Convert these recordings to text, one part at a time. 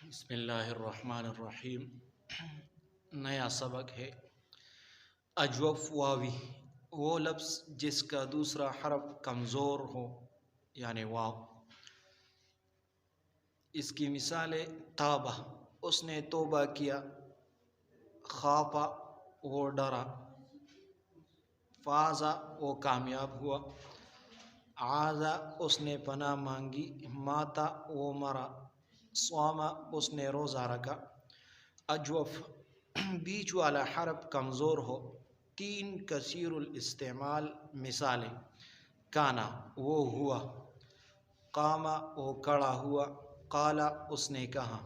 بسم اللہ الرحمن الرحیم۔ نیا سبق ہے اجوف واوی، وہ لفظ جس کا دوسرا حرف کمزور ہو یعنی واو۔ اس کی مثال ہے تابہ، اس نے توبہ کیا، خافا وہ ڈرا، فازا وہ کامیاب ہوا، عازا اس نے پناہ مانگی، ماتا وہ مرا، صوما اس نے روزہ رکھا۔ اجوف بیچ والا حرف کمزور ہو۔ تین کثیر الاستعمال مثالیں: کانا وہ ہوا، قاما وہ کھڑا ہوا، قالا اس نے کہا۔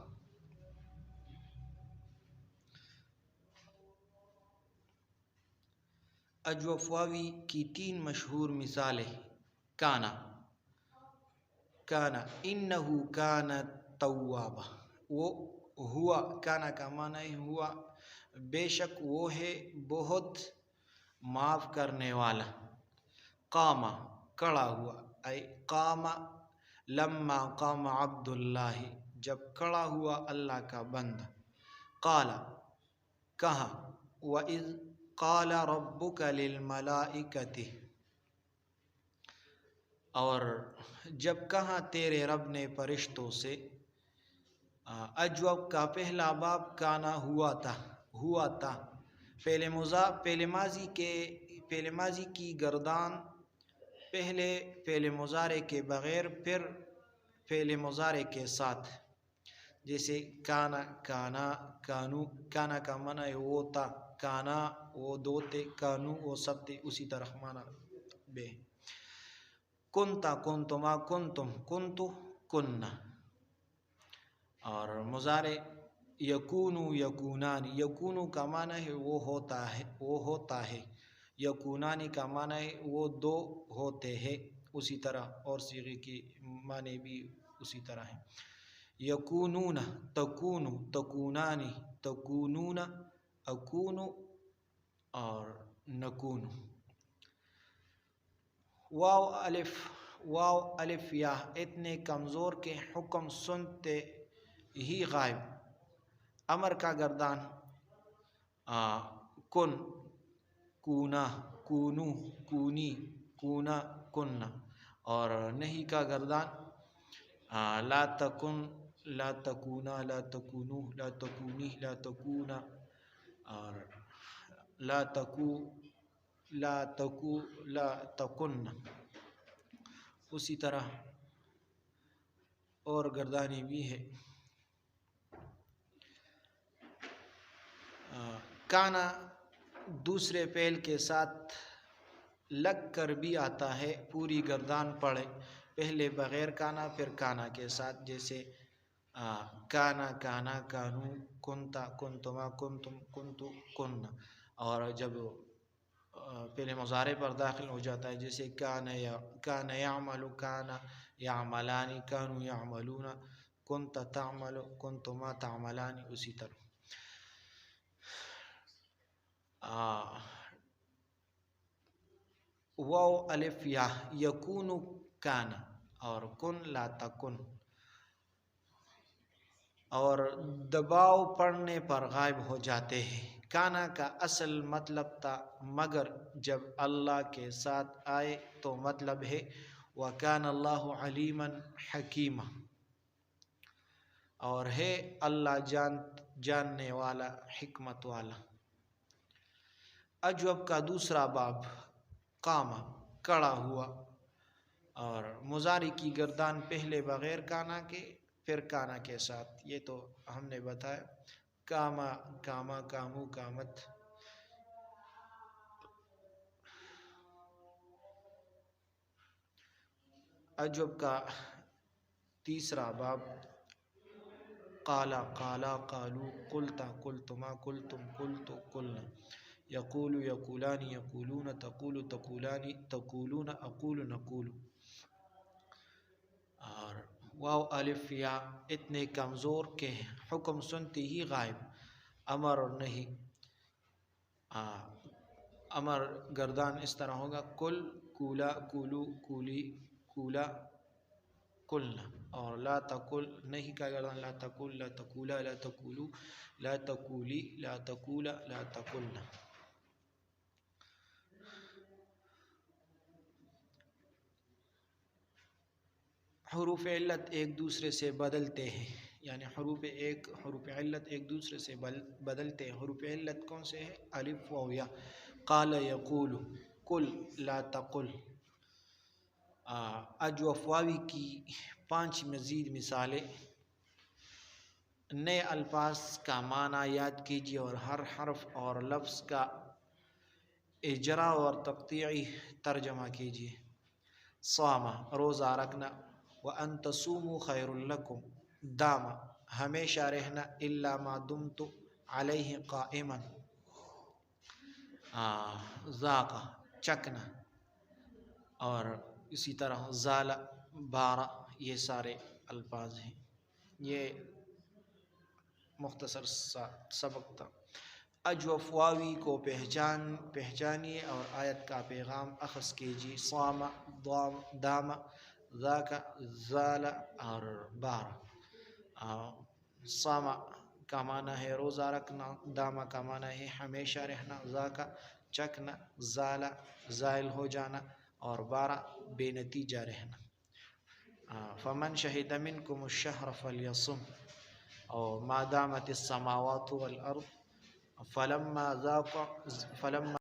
اجوف واوی کی تین مشہور مثالیں: کانا، کانا انہو کانا توابا، وہ ہوا، کانا کا معنی ہے ہوا، بے شک وہ ہے بہت معاف کرنے والا۔ قاما کھڑا ہوا، اے قاما لما قام عبد اللہ، جب کھڑا ہوا اللہ کا بندہ۔ قالا کہا، وَإِذْ قَالَ رَبُّكَ لِلْمَلَائِكَةِ، اور جب کہا تیرے رب نے فرشتوں سے۔ اجوب کا پہلا باب کانا ہوا تھا، پہلے ماضی کی گردان پہلے فعل مضارع کے بغیر، پھر فعل مضارع کے ساتھ، جیسے کانا، کانا، کانو۔ کانا کا معنی ہے وہ تھا، کانا وہ دو تھے، کانو وہ سب تھے، اسی طرح معنی بے۔ کنتا کنتما کنتم، کنتو کننا۔ اور مضارع یکونو یکونان، یکونو کا معنی ہے وہ ہوتا ہے، یکونانی کا معنی ہے وہ دو ہوتے ہیں، اسی طرح اور صیغے کے معنی بھی اسی طرح ہیں۔ یکونون تکونو تکونانی، تکونون اکونو اور نکونو۔ واو الف یا اتنے کمزور کے حکم سنتے ہی غائب۔ امر کا گردان کن، کونا، کونو، کونی، کونا، کننا۔ اور نہیں کا گردان لا تکن، لا تکونا، لا تکونو، لا تکونی، لا تکونا، اور لا تکو، لا تکو، لا تکن۔ اسی طرح اور گردانی بھی ہے۔ کانا دوسرے فعل کے ساتھ لگ کر بھی آتا ہے، پوری گردان پڑے، پہلے بغیر کانا پھر کانا کے ساتھ، جیسے کانا، کانا، کانو، کنتا، کنتما، کنتم، کنتو، کن۔ اور جب فعل مضارع پر داخل ہو جاتا ہے، جیسے کان یعمل، کان یعملان، کانوا یعملون، کنت تعمل، کنتما تعملان، اسی طرح۔ واو الف یا یکون کان اور کن لا تکن، اور دباؤ پڑنے پر غائب ہو جاتے ہیں۔ کانا کا اصل مطلب تھا مگر، جب اللہ کے ساتھ آئے تو مطلب ہے وَكَانَ اللَّهُ عَلِيمًا حَكِيمًا، اور ہے اللہ جاننے والا، حکمت والا۔ اجوب کا دوسرا باب قاما کھڑا ہوا، اور مضارع کی گردان پہلے بغیر کانا کے پھر کانا کے ساتھ، یہ تو ہم نے بتایا۔ کاما، کاما، کامو، کامت۔ اجوب کا تیسرا باب قالا، قالا، قالو، قلتا، قلتما، قلتم، قلتو، قلنا۔ یقول، یقولان، یقولون، تقول، تقولان، تقولون، اقول، نقول۔ اور واو الف یا اتنے کمزور کے حکم سنتے ہی غائب۔ امر اور نہیں، امر گردان اس طرح ہوگا کل، کولا، کولو، کولی، کولا، قلنا. اور لا تقل نہیں کا گردان لا تقل لا تقولا لا تقولو لا تقولی لا تقولا لا تقلنا. حروف علت ایک دوسرے سے بدلتے ہیں، یعنی حروف علت ایک دوسرے سے بدلتے ہیں. حروف علت کون سے ہیں؟ الف واو یا. قال یقول قل لا تقل. اجوف واوی کی 5 مزید مثالیں. نئے الفاظ کا معنی یاد کیجیے اور ہر حرف اور لفظ کا اجرا اور تقطیعی ترجمہ کیجیے. صام روزہ رکھنا، وَأَن تَصُومُوا خَيْرٌ لَكُمْ دام ہمیشہ رہنا، إِلَّا مَا دُمْتُ عَلَيْهِ قَائِمًا. ذاق چکنا، اور اسی طرح زال بارہ، یہ سارے الفاظ ہیں. یہ مختصر سا سبق تھا. اجوف واوی کو پہچانیے اور آیت کا پیغام اخذ کیجیے. صام دام ذاک زال اور بارہ. صام کا معنی ہے روزہ رکھنا، دامہ کا معنی ہے ہمیشہ رہنا، ذاک چکنا، زال زائل ہو جانا، اور بارہ بے نتیجہ رہنا. فمن شہد منکم الشہر فلیصم، اور ما دامت السماوات والارض فلما